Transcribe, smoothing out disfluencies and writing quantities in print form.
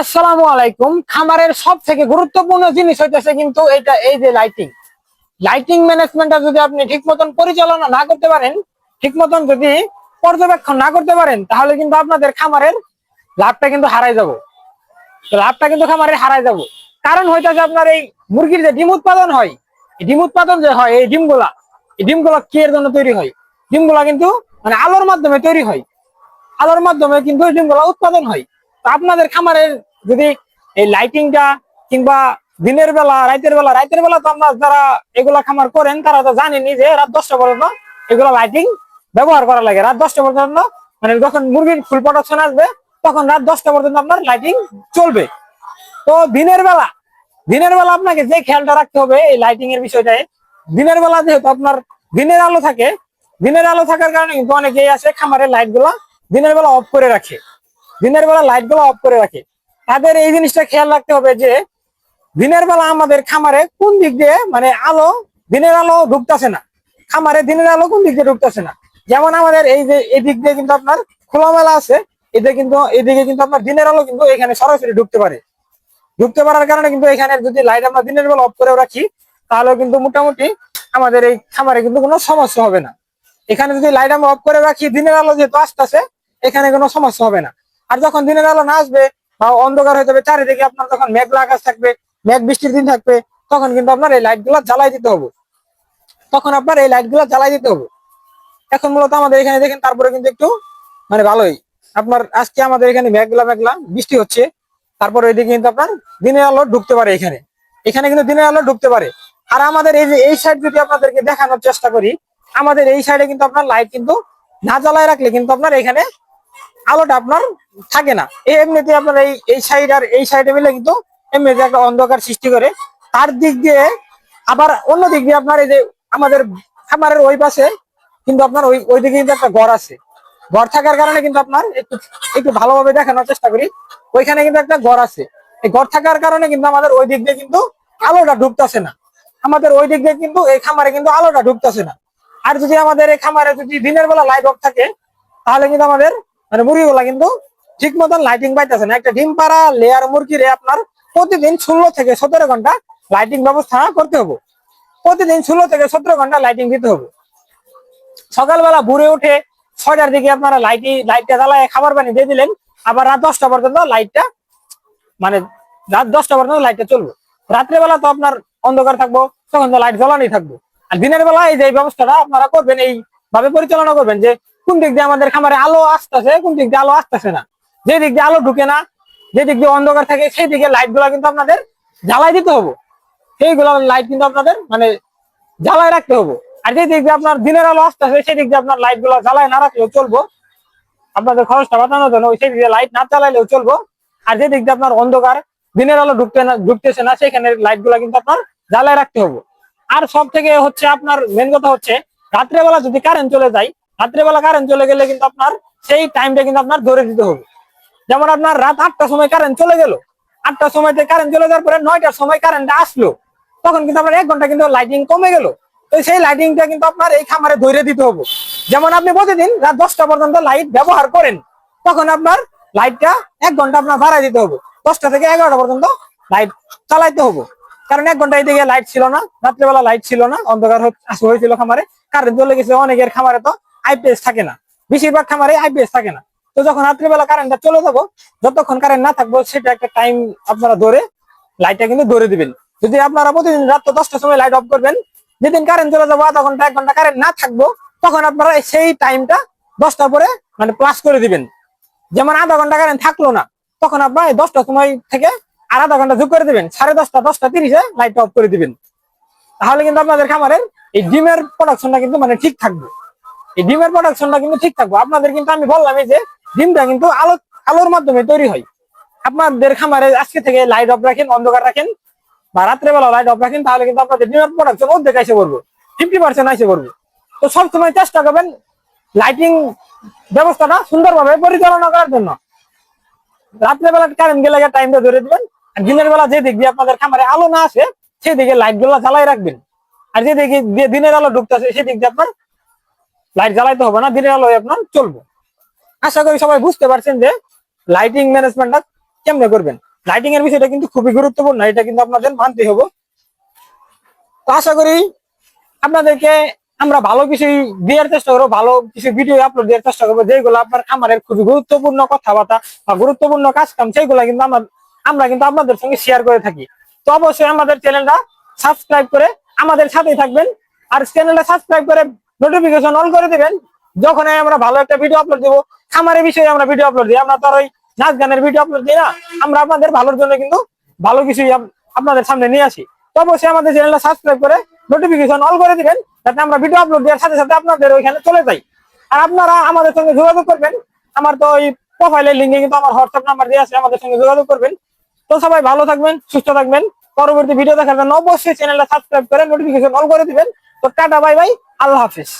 আসসালামু আলাইকুম। খামারের সব থেকে গুরুত্বপূর্ণ জিনিস হইতেছে কিন্তু এটা, এই যে লাইটিং। লাইটিং ম্যানেজমেন্টটা যদি আপনি ঠিক মতন পরিচালনা না করতে পারেন, ঠিক মতন যদি পর্যবেক্ষণ না করতে পারেন, তাহলে কিন্তু আপনাদের খামারের লাভটা কিন্তু হারাই যাব। লাভটা কিন্তু খামারের হারাই যাব। কারণ হইতেছে আপনার এই মুরগির যে ডিম উৎপাদন হয়, এই ডিম উৎপাদন যে হয়, এই ডিমগুলা কি এর জন্য তৈরি হয়? ডিমগুলা কিন্তু মানে আলোর মাধ্যমে তৈরি হয়। আলোর মাধ্যমে কিন্তু এই ডিমগুলা উৎপাদন হয়। তো আপনাদের খামারের যদি এই লাইটিংটা কিংবা রাতের বেলা তো আমরা যারা এগুলা খামার করেন তারা তো জানেনি যে রাত 10টা পর্যন্ত এগুলা লাইটিং ব্যবহার করা লাগে। রাত 10টা পর্যন্ত মানে যখন মুরগির ফুল প্রোডাকশন আসবে তখন রাত 10টা পর্যন্ত আপনার লাইটিং চলবে। তো দিনের বেলা আপনাকে যে খেয়ালটা রাখতে হবে এই লাইটিং এর বিষয়টায়, দিনের বেলা যেহেতু আপনার দিনের আলো থাকে, দিনের আলো থাকার কারণে কিন্তু অনেকেই আছে খামারের লাইট গুলা দিনের বেলা অফ করে রাখে। দিনের বেলা লাইট গুলো অফ করে রাখে। তাদের এই জিনিসটা খেয়াল রাখতে হবে যে দিনের বেলা আমাদের খামারে কোন দিক দিয়ে মানে দিনের আলো ঢুকতেছে না। খামারে দিনের আলো কোন দিক দিয়ে ঢুকতেছে না। যেমন আমাদের এই যে এই দিক দিয়ে কিন্তু আপনার খোলামেলা আছে, এদিকে কিন্তু আপনার দিনের আলো কিন্তু এখানে সরাসরি ঢুকতে পারার কারণে কিন্তু এখানে যদি লাইট আমরা দিনের বেলা অফ করে রাখি, তাহলে কিন্তু মোটামুটি আমাদের এই খামারে কিন্তু কোনো সমস্যা হবে না। এখানে যদি লাইট আমরা অফ করে রাখি, দিনের আলো যেহেতু আসতেছে, এখানে কোনো সমস্যা হবে না। আর যখন দিনের আলো না আসবে বা অন্ধকার হয়ে যাবে, চারিদিকে আপনার যখন মেঘলা আকাশ থাকবে, মেঘ বৃষ্টির দিন থাকবে, তখন কিন্তু আপনার এই লাইট গুলা জ্বালাই দিতে হবে। এখন মূলত আমাদের এখানে দেখেন, তারপরে কিন্তু একটু মানে ভালোই আপনার আজকে আমাদের এখানে মেঘলা মেঘলা বৃষ্টি হচ্ছে। তারপর ওইদিকে কিন্তু আপনার দিনের আলো ঢুকতে পারে, এখানে এখানে কিন্তু দিনের আলো ঢুকতে পারে। আর আমাদের এই যে এই সাইড যদি আপনাদেরকে দেখানোর চেষ্টা করি, আমাদের এই সাইডে কিন্তু আপনার লাইট কিন্তু না জ্বালায় রাখলে কিন্তু আপনার এখানে আলোটা আপনার থাকে না। এমনিতে আপনার এই সাইড আর এই সাইডে মিলে কিন্তু এমনিতে একটা অন্ধকার সৃষ্টি করে। তার দিক দিয়ে আবার অন্য দিক দিয়ে আপনার এই যে আমাদের খামারের ওই পাশে কিন্তু আপনার ওই দিকে কিন্তু একটা ঘর আছে। ঘর থাকার কারণে কিন্তু আপনার একটু একটু ভালোভাবে দেখানোর চেষ্টা করি। ওইখানে কিন্তু একটা ঘর আছে। এই ঘর থাকার কারণে কিন্তু আমাদের ওই দিক দিয়ে কিন্তু আলোটা ঢুকতেছে না। আমাদের ওই দিক দিয়ে কিন্তু এই খামারে কিন্তু আলোটা ঢুকতেছে না। আর যদি আমাদের এই খামারে যদি দিনের বেলা লাইট অফ থাকে, তাহলে কিন্তু আমাদের মানে মুরগিগুলা কিন্তু ঠিক মতন লাইটিং পাইতেছে না। একটা ডিম পাড়া লেয়ার মুরগিরে আপনার প্রতিদিন 16 থেকে 17 ঘন্টা লাইটিং ব্যবস্থা করতে হবে। প্রতিদিন 16 থেকে 17 ঘন্টা লাইটিং দিতে হবে। সকালবেলা ভোরে উঠে 6টার দিকে আপনারা লাইটটা জ্বালায় খাবার পানি দিয়ে দিলেন। আবার রাত 10টা পর্যন্ত মানে রাত 10টা পর্যন্ত লাইটটা চলবে। রাত্রেবেলা তো আপনার অন্ধকার থাকবো, তখন তো লাইট জ্বালানোই থাকবো। আর দিনের বেলা এই যে ব্যবস্থাটা আপনারা করবেন, এইভাবে পরিচালনা করবেন যে কোন দিক দিয়ে আমাদের খামারে আলো আসতেছে, কোন দিক দিয়ে আলো আসতেছে না। যে দিক দিয়ে আলো ঢুকে না, যে দিক দিয়ে অন্ধকার থাকে, সেই দিকে লাইট গুলা কিন্তু আপনাদের জ্বালাই দিতে হবে। সেইগুলো লাইট কিন্তু আপনাদের মানে জ্বালায় রাখতে হবে। আর যে দিক দিয়ে আপনার দিনের আলো আসতেছে, সেই দিক দিয়ে আপনার লাইট গুলা জ্বালায় না রাখলেও চলবো। আপনাদের খরচটা বাঁচানোর জন্য সেই দিকে লাইট না চালাইলেও চলবো। আর যে দিক দিয়ে আপনার অন্ধকার, দিনের আলো ঢুকতেছে না, সেখানে লাইট গুলা কিন্তু আপনার জ্বালায় রাখতে হবে। আর সব থেকে হচ্ছে আপনার মেন কথা হচ্ছে রাত্রেবেলা যদি কারেন্ট চলে যায়, রাত্রেবেলা কারেন্ট চলে গেলে কিন্তু আপনার সেই টাইমটা কিন্তু আপনার ধরে দিতে হবে। যেমন আপনার রাত 8টার সময় কারেন্ট চলে গেল, 8টার সময়তে কারেন্ট চলে যাওয়ার পরে 9টার সময় কারেন্ট আসলো, তখন কিন্তু আপনার 1 ঘন্টা কিন্তু লাইটিং কমে গেল। তো সেই লাইটিংটা কিন্তু আপনার এই খামারে ধরে দিতে হবে। যেমন আপনি প্রতিদিন রাত 10টা পর্যন্ত লাইট ব্যবহার করেন, তখন আপনার লাইটটা 1 ঘন্টা আপনার বাড়াই দিতে হবে। 10টা থেকে 11টা পর্যন্ত লাইট চালাইতে হবে। কারণ 1 ঘন্টা এদিকে লাইট ছিল না, রাত্রেবেলা লাইট ছিল না, অন্ধকার হয়েছিল খামারে, কারেন্ট চলে গেছে। অনেকের খামারে তো আইপিএস থাকে না, বেশিরভাগ খামারে আইপিএস থাকে না। তো যখন রাত্রিবেলা কারেন্টটা চলে যাবো, যতক্ষণ কারেন্ট না থাকবো সেটা একটা টাইম আপনারা ধরে লাইটটা কিন্তু ধরে দিবেন। যদি আপনারা প্রতিদিন রাত 10টার সময় লাইট অফ করবেন, যেদিন কারেন্ট চলে যাবো আধা ঘন্টা 1 ঘন্টা কারেন্ট না থাকবো, তখন আপনারা সেই টাইমটা 10টার পরে মানে প্লাস করে দিবেন। যেমন আধা ঘন্টা কারেন্ট থাকলো না, তখন আপনার 10টার সময় থেকে আর আধা ঘন্টা যোগ করে দিবেন, 10:30 10টা 30-এ লাইটটা অফ করে দিবেন। তাহলে কিন্তু আপনাদের খামারের এই ডিমের প্রোডাকশনটা কিন্তু মানে ঠিক থাকবে। এই ডিমের প্রোডাকশনটা কিন্তু ঠিক থাকবে। আপনাদের কিন্তু আমি বললাম যে ডিমটা কিন্তু আলোর মাধ্যমে তৈরি হয়। আপনাদের খামারে আজকে থেকে লাইট অফ রাখেন, অন্ধকার রাখেন বা রাত্রেবেলা লাইট অফ রাখেন, তাহলে কিন্তু আপনাদের ডিমের প্রোডাকশন অর্ধেক এসে পড়বে, 50% এসে পড়বে। তো সবসময় চেষ্টা করবেন লাইটিং ব্যবস্থাটা সুন্দরভাবে পরিচালনা করার জন্য। রাত্রেবেলা কারেন্ট গেলে টাইমটা ধরে দিবেন। আর দিনের বেলা যে দিক দিয়ে আপনাদের খামারে আলো না আসে, সেই দিকে লাইট গুলো জ্বালাই রাখবেন। আর যে দিকে দিয়ে দিনের আলো ঢুকতেছে, সেই দিক দিয়ে আপনার লাইট জ্বালাইতে হবে না, দিনের আলোয় আপনার চলবে। আশা করি সবাই বুঝতে পারছেন যে লাইটিং ম্যানেজমেন্টটা কেমনে করবেন। লাইটিং এর বিষয়টা কিন্তু খুবই গুরুত্বপূর্ণ, এটা কিন্তু আপনাদের মানতে হবে। তো আশা করি আপনাদেরকে আমরা ভালো কিছু দেওয়ার চেষ্টা করবো, ভালো কিছু ভিডিও আপলোড দেওয়ার চেষ্টা করবো, যেগুলো আপনার খামারের খুবই গুরুত্বপূর্ণ কথাবার্তা বা গুরুত্বপূর্ণ কাজ কাম সেইগুলো কিন্তু আমরা কিন্তু আপনাদের সঙ্গে শেয়ার করে থাকি। তো অবশ্যই আমাদের চ্যানেলটা সাবস্ক্রাইব করে আমাদের সাথেই থাকবেন, আর চ্যানেলটা সাবস্ক্রাইব করে নোটিফিকেশন অন করে দিবেন। যখন আমরা ভালো একটা ভিডিও আপলোড দেবো, খামারের বিষয়ে আমরা ভিডিও আপলোড দিই, আমরা তো আর ওই নাচ গানের ভিডিও আপলোড দিই না, আমরা আপনাদের ভালোর জন্য কিন্তু ভালো কিছুই আপনাদের সামনে নিয়ে আসি। তো অবশ্যই আমাদের চ্যানেলটা সাবস্ক্রাইব করে নোটিফিকেশন অল করে দিবেন, যাতে আমরা ভিডিও আপলোড দেওয়ার সাথে সাথে আপনাদের ওইখানে চলে যাই। আর আপনারা আমাদের সঙ্গে যোগাযোগ করবেন, আমার তো ওই প্রোফাইলের লিঙ্কে কিন্তু আমার হোয়াটসঅ্যাপ নাম্বার দিয়ে আছে, আমাদের সঙ্গে যোগাযোগ করবেন। তো সবাই ভালো থাকবেন, সুস্থ থাকবেন। পরবর্তী ভিডিও দেখার জন্য অবশ্যই চ্যানেলটা সাবস্ক্রাইব করে নোটিফিকেশন অল করে দিবেন। তো টাটা, বাই বাই, আল্লাহ হাফেজ।